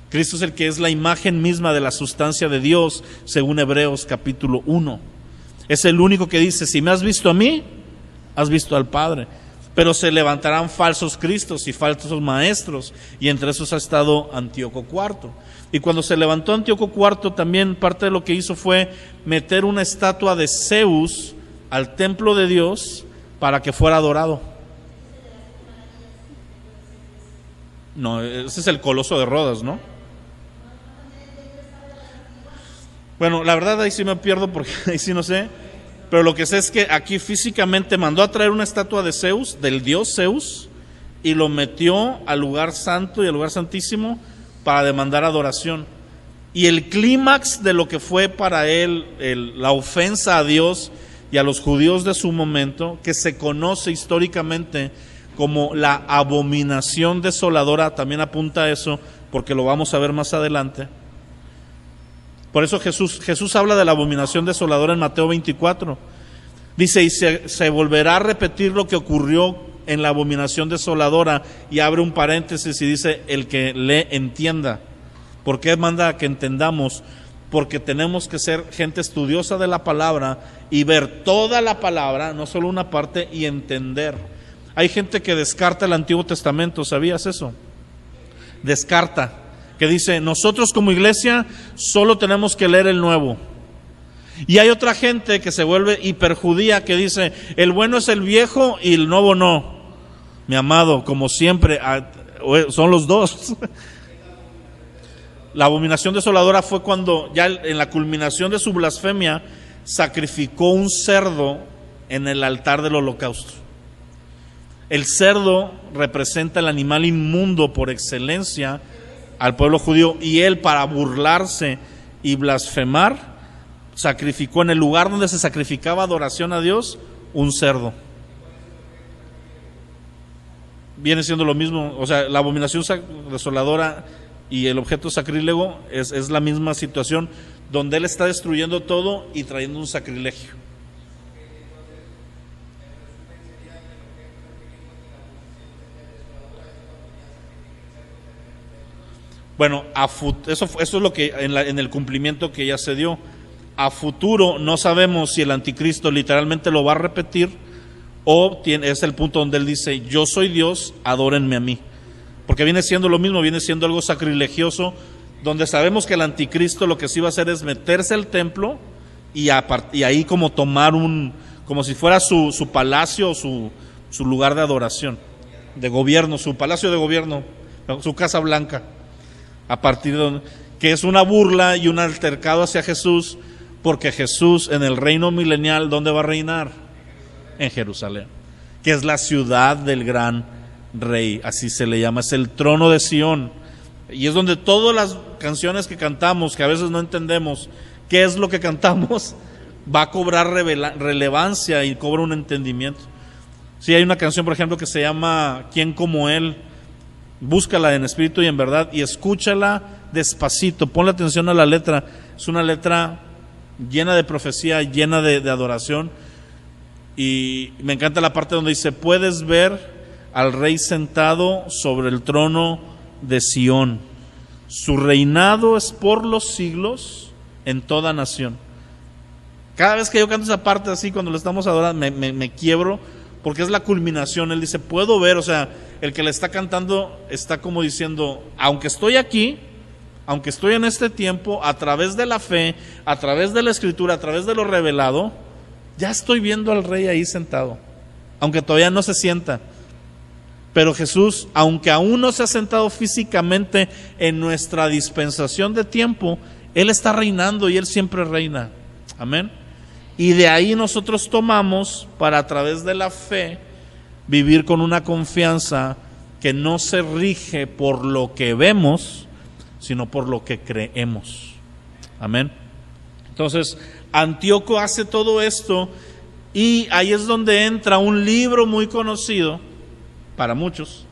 Speaker 1: Cristo es el que es la imagen misma de la sustancia de Dios, según Hebreos capítulo 1. Es el único que dice, si me has visto a mí, has visto al Padre. Pero se levantarán falsos cristos y falsos maestros, y entre esos ha estado Antíoco IV. Y cuando se levantó Antíoco IV, también parte de lo que hizo fue meter una estatua de Zeus al templo de Dios para que fuera adorado. No, ese es el Coloso de Rodas, ¿no? Bueno, la verdad ahí sí me pierdo porque ahí sí no sé, pero lo que sé es que aquí físicamente mandó a traer una estatua de Zeus, del dios Zeus, y lo metió al lugar santo y al lugar santísimo para demandar adoración. Y el clímax de lo que fue para él la ofensa a Dios y a los judíos de su momento, que se conoce históricamente como la abominación desoladora, también apunta a eso, porque lo vamos a ver más adelante. Por eso Jesús habla de la abominación desoladora en Mateo 24. Dice, y se volverá a repetir lo que ocurrió en la abominación desoladora, y abre un paréntesis y dice, el que le entienda. ¿Por qué manda a que entendamos? Porque tenemos que ser gente estudiosa de la palabra y ver toda la palabra, no solo una parte, y entender. Hay gente que descarta el Antiguo Testamento, ¿sabías eso? Descarta, que dice, nosotros como iglesia solo tenemos que leer el Nuevo. Y hay otra gente que se vuelve hiperjudía, que dice, el bueno es el viejo y el nuevo no. Mi amado, como siempre, son los dos. La abominación desoladora fue cuando, ya en la culminación de su blasfemia, sacrificó un cerdo en el altar del holocausto. El cerdo representa el animal inmundo por excelencia al pueblo judío, y él, para burlarse y blasfemar, sacrificó en el lugar donde se sacrificaba adoración a Dios un cerdo. Viene siendo lo mismo, o sea, la abominación desoladora y el objeto sacrílego es la misma situación, donde él está destruyendo todo y trayendo un sacrilegio. Bueno, eso es lo que en el cumplimiento que ya se dio. A futuro no sabemos si el anticristo literalmente lo va a repetir, o es el punto donde él dice, yo soy Dios, adórenme a mí. Porque viene siendo lo mismo, viene siendo algo sacrilegioso, donde sabemos que el anticristo lo que sí va a hacer es meterse al templo y ahí como tomar como si fuera su palacio o su lugar de adoración, de gobierno, su palacio de gobierno, su casa blanca, a partir de donde, que es una burla y un altercado hacia Jesús, porque Jesús en el reino milenial, ¿dónde va a reinar? En Jerusalén, que es la ciudad del gran rey, así se le llama, es el trono de Sión, y es donde todas las canciones que cantamos, que a veces no entendemos qué es lo que cantamos, va a cobrar relevancia y cobra un entendimiento. Sí, hay una canción, por ejemplo, que se llama ¿Quién como Él? Búscala en espíritu y en verdad y escúchala despacito, ponle atención a la letra. Es una letra llena de profecía, llena de adoración, y me encanta la parte donde dice, puedes ver al rey sentado sobre el trono de Sión, su reinado es por los siglos en toda nación. Cada vez que yo canto esa parte así, cuando lo estamos adorando, me quiebro, porque es la culminación. Él dice, puedo ver, o sea, el que le está cantando está como diciendo, aunque estoy aquí, aunque estoy en este tiempo, a través de la fe, a través de la escritura, a través de lo revelado, ya estoy viendo al rey ahí sentado, aunque todavía no se sienta. Pero Jesús, aunque aún no se ha sentado físicamente en nuestra dispensación de tiempo, Él está reinando y Él siempre reina. Amén. Y de ahí nosotros tomamos para, a través de la fe, vivir con una confianza que no se rige por lo que vemos, sino por lo que creemos. Amén. Entonces, Antíoco hace todo esto, y ahí es donde entra un libro muy conocido para muchos,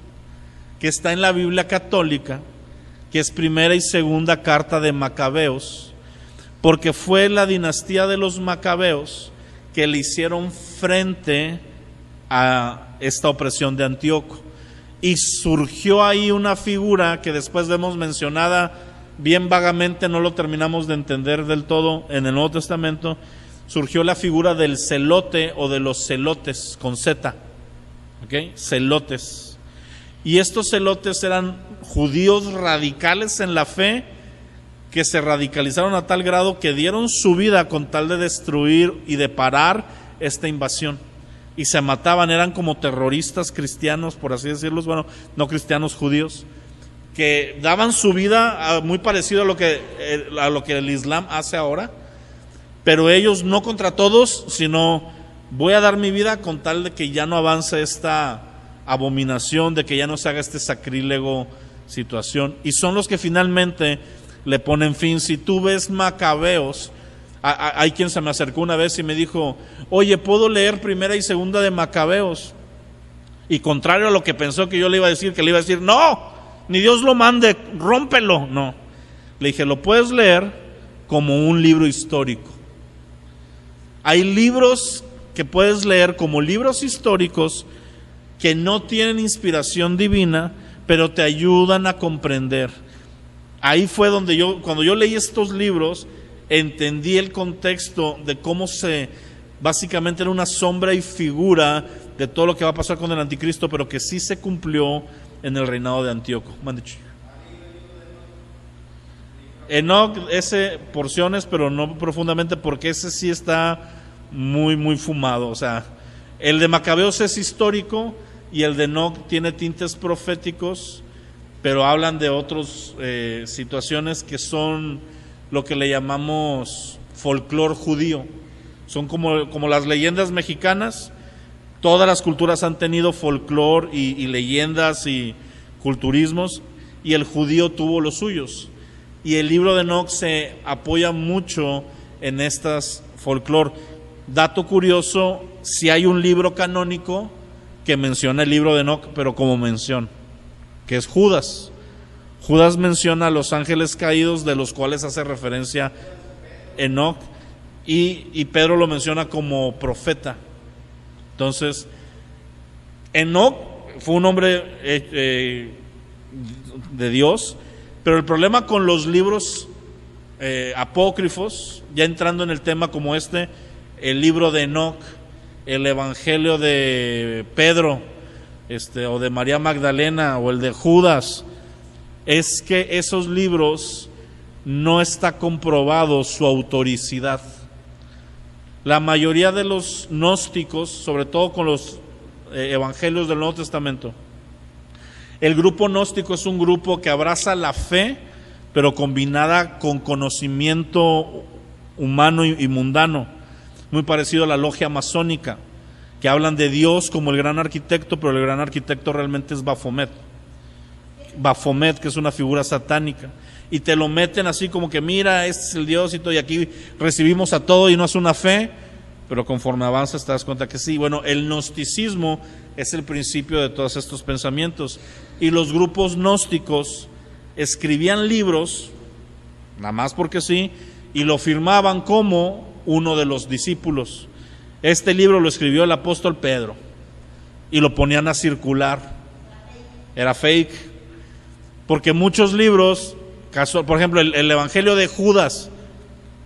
Speaker 1: que está en la Biblia católica, que es primera y segunda carta de Macabeos, porque fue la dinastía de los Macabeos que le hicieron frente a esta opresión de Antíoco, y surgió ahí una figura que después vemos mencionada bien vagamente, no lo terminamos de entender del todo en el Nuevo Testamento. Surgió la figura del celote o de los celotes con Z, ¿okay? Celotes. Y estos celotes eran judíos radicales en la fe, que se radicalizaron a tal grado que dieron su vida con tal de destruir y de parar esta invasión, y se mataban, eran como terroristas cristianos, por así decirlos, bueno, no cristianos, judíos, que daban su vida muy parecido a lo que el Islam hace ahora, pero ellos no contra todos, sino voy a dar mi vida con tal de que ya no avance esta abominación, de que ya no se haga este sacrílego situación, y son los que finalmente le ponen fin. Si tú ves Macabeos, hay quien se me acercó una vez y me dijo, oye, ¿puedo leer primera y segunda de Macabeos? Y contrario a lo que pensó que yo le iba a decir, que le iba a decir, no, ni Dios lo mande, rómpelo. No, le dije, lo puedes leer como un libro histórico. Hay libros que puedes leer como libros históricos que no tienen inspiración divina, pero te ayudan a comprender. Ahí fue donde cuando yo leí estos libros, entendí el contexto de cómo básicamente era una sombra y figura de todo lo que va a pasar con el anticristo, pero que sí se cumplió en el reinado de Antíoco. Enoch, ese porciones, pero no profundamente, porque ese sí está muy, muy fumado. O sea, el de Macabeos es histórico y el de Enoch tiene tintes proféticos, pero hablan de otras situaciones que son lo que le llamamos folclore judío. Son como las leyendas mexicanas. Todas las culturas han tenido folclore y leyendas y culturismos, y el judío tuvo los suyos. Y el libro de Enoch se apoya mucho en estas folclore. Dato curioso, si hay un libro canónico que menciona el libro de Enoch, pero como mención, que es Judas. Judas menciona a los ángeles caídos, de los cuales hace referencia Enoch, y Pedro lo menciona como profeta. Entonces, Enoch fue un hombre de Dios, pero el problema con los libros apócrifos, ya entrando en el tema como el libro de Enoch, el evangelio de Pedro, o de María Magdalena, o el de Judas, es que esos libros no está comprobado su autoricidad. La mayoría de los gnósticos, sobre todo con los evangelios del Nuevo Testamento, el grupo gnóstico es un grupo que abraza la fe, pero combinada con conocimiento humano y mundano, muy parecido a la logia masónica, que hablan de Dios como el gran arquitecto, pero el gran arquitecto realmente es Baphomet, que es una figura satánica, y te lo meten así como que mira, este es el Dios y todo, y aquí recibimos a todo y no es una fe, pero conforme avanzas te das cuenta que sí. Bueno, el gnosticismo es el principio de todos estos pensamientos, y los grupos gnósticos escribían libros, nada más porque sí, y lo firmaban como uno de los discípulos. Este libro lo escribió el apóstol Pedro, y lo ponían a circular. Era fake, porque muchos libros, por ejemplo, el evangelio de Judas,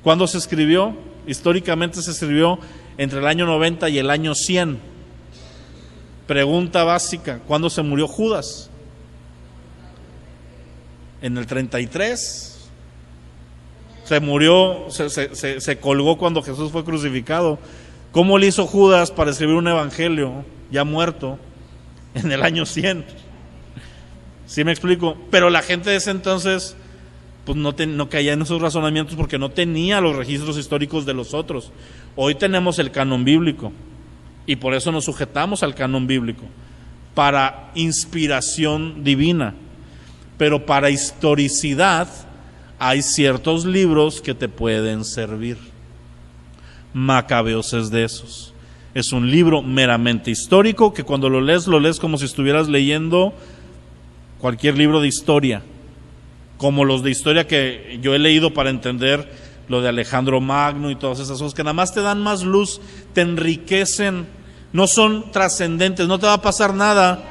Speaker 1: ¿cuándo se escribió? Históricamente se escribió entre el año 90 y el año 100. Pregunta básica, ¿cuándo se murió Judas? En el 33. Se murió, se colgó cuando Jesús fue crucificado. ¿Cómo le hizo Judas para escribir un evangelio ya muerto en el año 100? ¿Sí me explico? Pero la gente de ese entonces pues no caía en esos razonamientos porque no tenía los registros históricos de los otros. Hoy tenemos el canon bíblico y por eso nos sujetamos al canon bíblico, para inspiración divina. Pero para historicidad hay ciertos libros que te pueden servir. Macabeos es de esos. Es un libro meramente histórico que cuando lo lees como si estuvieras leyendo cualquier libro de historia, como los de historia que yo he leído para entender lo de Alejandro Magno y todas esas cosas, que nada más te dan más luz, te enriquecen, no son trascendentes, no te va a pasar nada.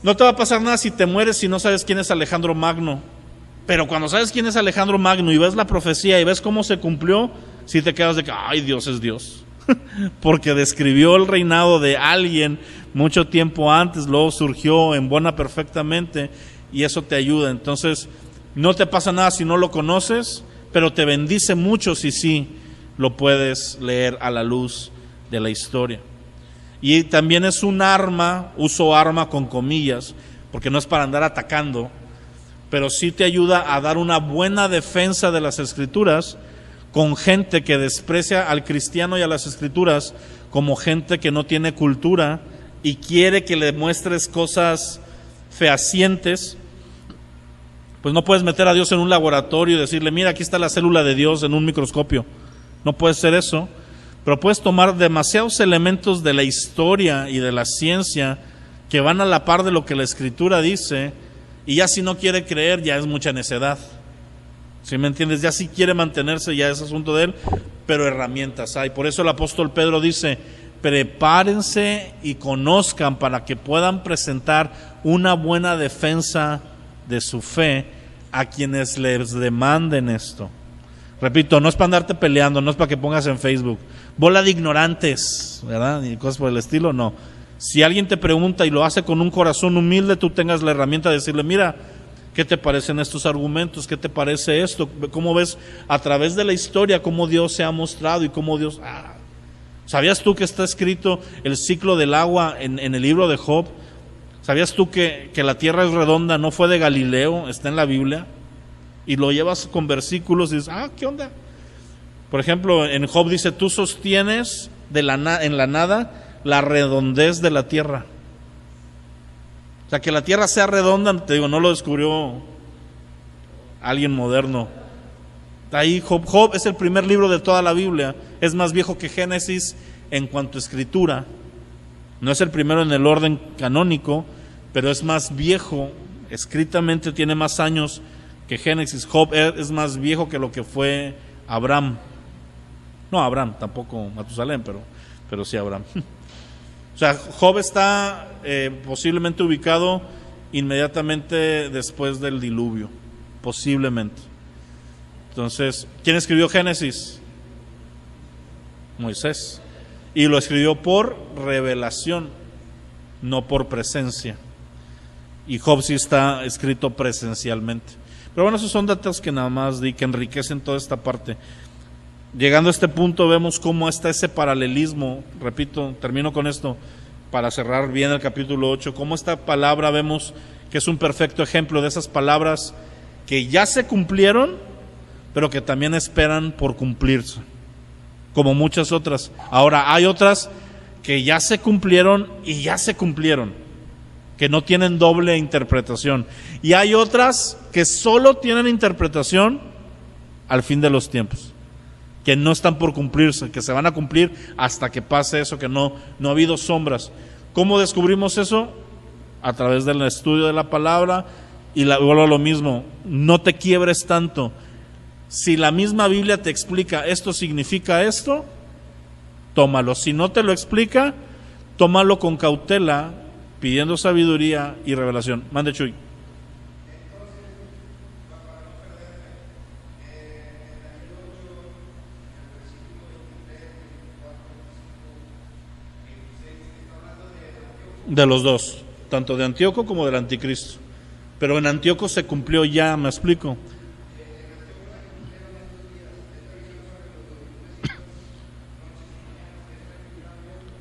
Speaker 1: No te va a pasar nada si te mueres si no sabes quién es Alejandro Magno. Pero cuando sabes quién es Alejandro Magno y ves la profecía y ves cómo se cumplió, sí te quedas de que, ay, Dios es Dios. Porque describió el reinado de alguien mucho tiempo antes, luego surgió en buena perfectamente, y eso te ayuda. Entonces, no te pasa nada si no lo conoces, pero te bendice mucho si sí lo puedes leer a la luz de la historia. Y también es un arma, uso arma con comillas, porque no es para andar atacando, pero sí te ayuda a dar una buena defensa de las Escrituras con gente que desprecia al cristiano y a las Escrituras como gente que no tiene cultura y quiere que le muestres cosas fehacientes. Pues no puedes meter a Dios en un laboratorio y decirle, mira, aquí está la célula de Dios en un microscopio. No puede ser eso. Pero puedes tomar demasiados elementos de la historia y de la ciencia que van a la par de lo que la Escritura dice, y ya si no quiere creer, ya es mucha necedad. ¿Sí me entiendes? Ya si quiere mantenerse, ya es asunto de él, pero herramientas hay. Por eso el apóstol Pedro dice, prepárense y conozcan para que puedan presentar una buena defensa de su fe a quienes les demanden esto. Repito, no es para andarte peleando, no es para que pongas en Facebook bola de ignorantes, ¿verdad? Y cosas por el estilo, no. Si alguien te pregunta y lo hace con un corazón humilde, tú tengas la herramienta de decirle, mira, ¿Qué te parecen estos argumentos? ¿Qué te parece esto? ¿Cómo ves a través de la historia cómo Dios se ha mostrado y cómo Dios... ¿Sabías tú que está escrito el ciclo del agua en el libro de Job? ¿Sabías tú que la tierra es redonda, no fue de Galileo, está en la Biblia? Y lo llevas con versículos y dices, ¿qué onda? Por ejemplo, en Job dice, tú sostienes en la nada la redondez de la tierra. O sea, que la tierra sea redonda, te digo, no lo descubrió alguien moderno. Ahí Job es el primer libro de toda la Biblia, es más viejo que Génesis en cuanto a escritura. No es el primero en el orden canónico, pero es más viejo, escritamente tiene más años que Génesis. Job es más viejo que lo que fue Abraham. No Abraham, tampoco Matusalén, pero sí Abraham. O sea, Job está posiblemente ubicado inmediatamente después del diluvio, posiblemente. Entonces, ¿quién escribió Génesis? Moisés. Y lo escribió por revelación, no por presencia. Y Job sí está escrito presencialmente. Pero bueno, esos son datos que nada más di, que enriquecen toda esta parte. Llegando a este punto vemos cómo está ese paralelismo, repito, termino con esto para cerrar bien el capítulo 8, cómo esta palabra vemos que es un perfecto ejemplo de esas palabras que ya se cumplieron, pero que también esperan por cumplirse, como muchas otras. Ahora, hay otras que ya se cumplieron y ya se cumplieron, que no tienen doble interpretación. Y hay otras que solo tienen interpretación al fin de los tiempos, que no están por cumplirse, que se van a cumplir hasta que pase eso, que no ha habido sombras. ¿Cómo descubrimos eso? A través del estudio de la palabra. Y vuelvo a lo mismo, no te quiebres tanto. Si la misma Biblia te explica esto significa esto, tómalo. Si no te lo explica, tómalo con cautela, pidiendo sabiduría y revelación. Mande, Chuy. De los dos, tanto de Antíoco como del Anticristo. Pero en Antíoco se cumplió ya, ¿me explico?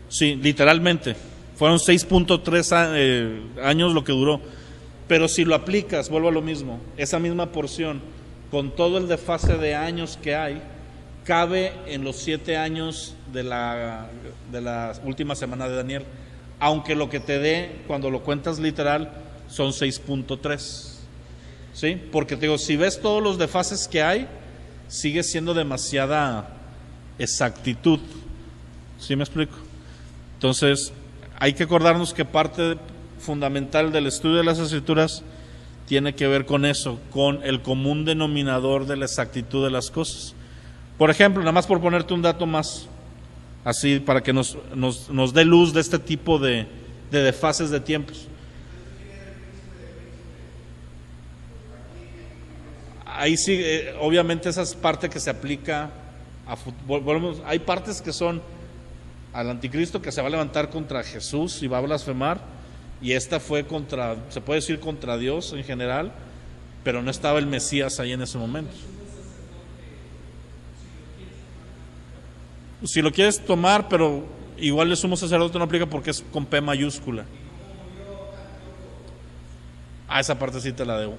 Speaker 1: Sí, literalmente. Fueron 6.3 años lo que duró. Pero si lo aplicas, vuelvo a lo mismo, esa misma porción, con todo el desfase de años que hay, cabe en los 7 años de la última semana de Daniel. Aunque lo que te dé, cuando lo cuentas literal, son 6.3. ¿Sí? Porque te digo, si ves todos los desfases que hay, sigue siendo demasiada exactitud. ¿Sí me explico? Entonces, hay que acordarnos que parte fundamental del estudio de las Escrituras tiene que ver con eso, con el común denominador de la exactitud de las cosas. Por ejemplo, nada más por ponerte un dato más, así para que nos dé luz de este tipo de desfases de tiempos. Ahí sí, obviamente esa es parte que se aplica a fútbol. Hay partes que son al anticristo, que se va a levantar contra Jesús y va a blasfemar, y esta fue contra, se puede decir contra Dios en general, pero no estaba el Mesías ahí en ese momento. Si lo quieres tomar, pero igual el sumo sacerdote no aplica porque es con P mayúscula. Esa parte sí te la debo.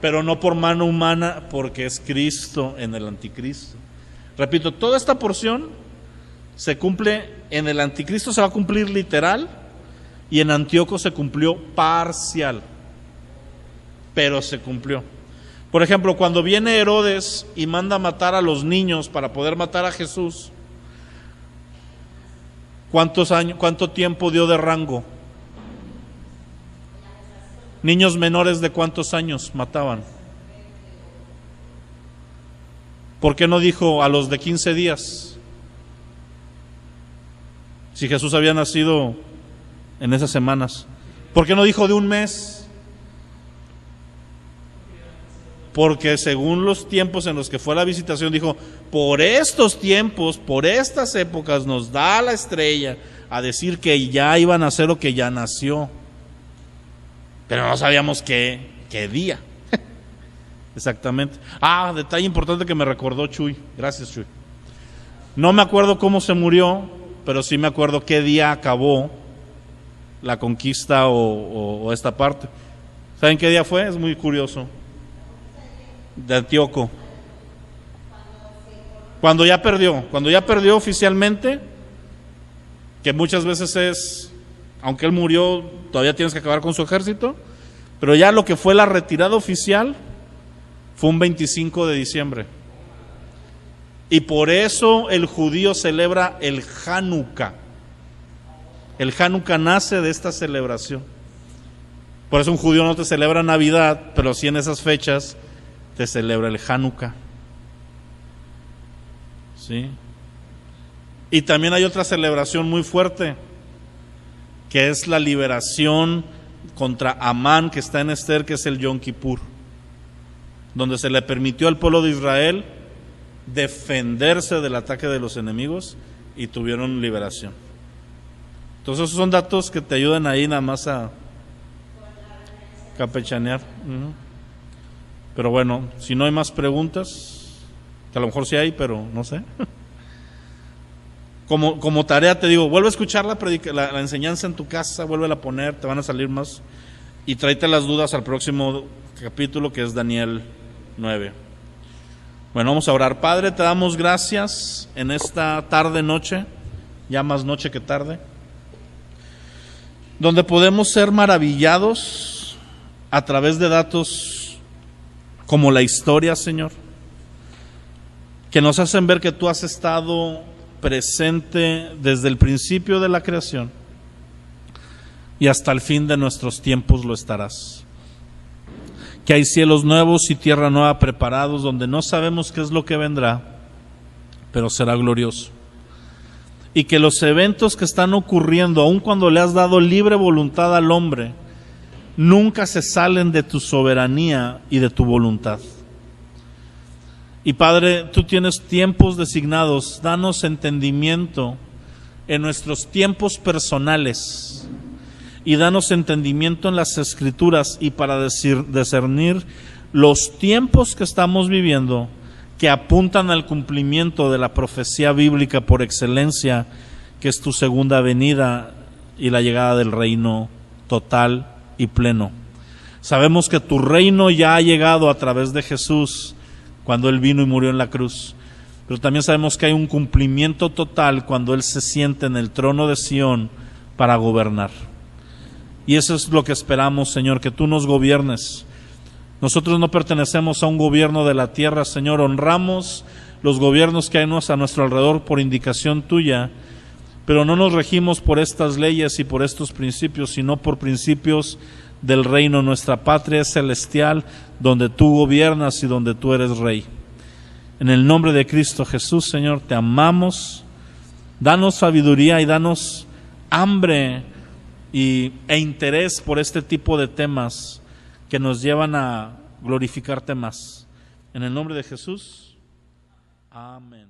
Speaker 1: Pero no por mano humana, porque es Cristo en el anticristo. Repito, toda esta porción se cumple en el anticristo, se va a cumplir literal, y en Antíoco se cumplió parcial, pero se cumplió. Por ejemplo, cuando viene Herodes y manda matar a los niños para poder matar a Jesús, ¿cuánto tiempo dio de rango? Niños menores de ¿cuántos años mataban? ¿Por qué no dijo a los de 15 días? Si Jesús había nacido en esas semanas. ¿Por qué no dijo de un mes? Porque según los tiempos en los que fue la visitación, dijo, por estos tiempos, por estas épocas nos da la estrella a decir que ya iba a nacer o que ya nació, pero no sabíamos qué día. Exactamente. Detalle importante que me recordó Chuy. Gracias, Chuy. No me acuerdo cómo se murió, pero sí me acuerdo qué día acabó la conquista o esta parte. ¿Saben qué día fue? Es muy curioso. De Antíoco. Cuando ya perdió oficialmente, que muchas veces aunque él murió, todavía tienes que acabar con su ejército, pero ya lo que fue la retirada oficial fue un 25 de diciembre. Y por eso el judío celebra el Hanukkah. El Hanukkah nace de esta celebración. Por eso un judío no te celebra Navidad, pero sí en esas fechas te celebra el Hanukkah. ¿Sí? Y también hay otra celebración muy fuerte, que es la liberación contra Amán, que está en Esther, que es el Yom Kippur, donde se le permitió al pueblo de Israel defenderse del ataque de los enemigos y tuvieron liberación. Entonces esos son datos que te ayudan ahí nada más a campechanear. Pero bueno, si no hay más preguntas, que a lo mejor sí hay, pero no sé. Como tarea te digo, vuelve a escuchar la enseñanza en tu casa, vuelve a poner, te van a salir más, y tráete las dudas al próximo capítulo, que es Daniel 9. Bueno, vamos a orar. Padre, te damos gracias en esta tarde, noche, ya más noche que tarde, donde podemos ser maravillados a través de datos como la historia, Señor, que nos hacen ver que tú has estado presente desde el principio de la creación y hasta el fin de nuestros tiempos lo estarás. Que hay cielos nuevos y tierra nueva preparados, donde no sabemos qué es lo que vendrá, pero será glorioso. Y que los eventos que están ocurriendo, aun cuando le has dado libre voluntad al hombre, nunca se salen de tu soberanía y de tu voluntad. Y Padre, tú tienes tiempos designados, danos entendimiento en nuestros tiempos personales y danos entendimiento en las Escrituras y para discernir los tiempos que estamos viviendo, que apuntan al cumplimiento de la profecía bíblica por excelencia, que es tu segunda venida y la llegada del reino total y pleno. Sabemos que tu reino ya ha llegado a través de Jesús, cuando Él vino y murió en la cruz, pero también sabemos que hay un cumplimiento total cuando Él se siente en el trono de Sión para gobernar. Y eso es lo que esperamos, Señor, que tú nos gobiernes. Nosotros no pertenecemos a un gobierno de la tierra, Señor. Honramos los gobiernos que hay a nuestro alrededor por indicación tuya, pero no nos regimos por estas leyes y por estos principios, sino por principios del reino. Nuestra patria es celestial, donde tú gobiernas y donde tú eres rey. En el nombre de Cristo Jesús, Señor, te amamos. Danos sabiduría y danos hambre e interés por este tipo de temas que nos llevan a glorificarte más. En el nombre de Jesús, amén.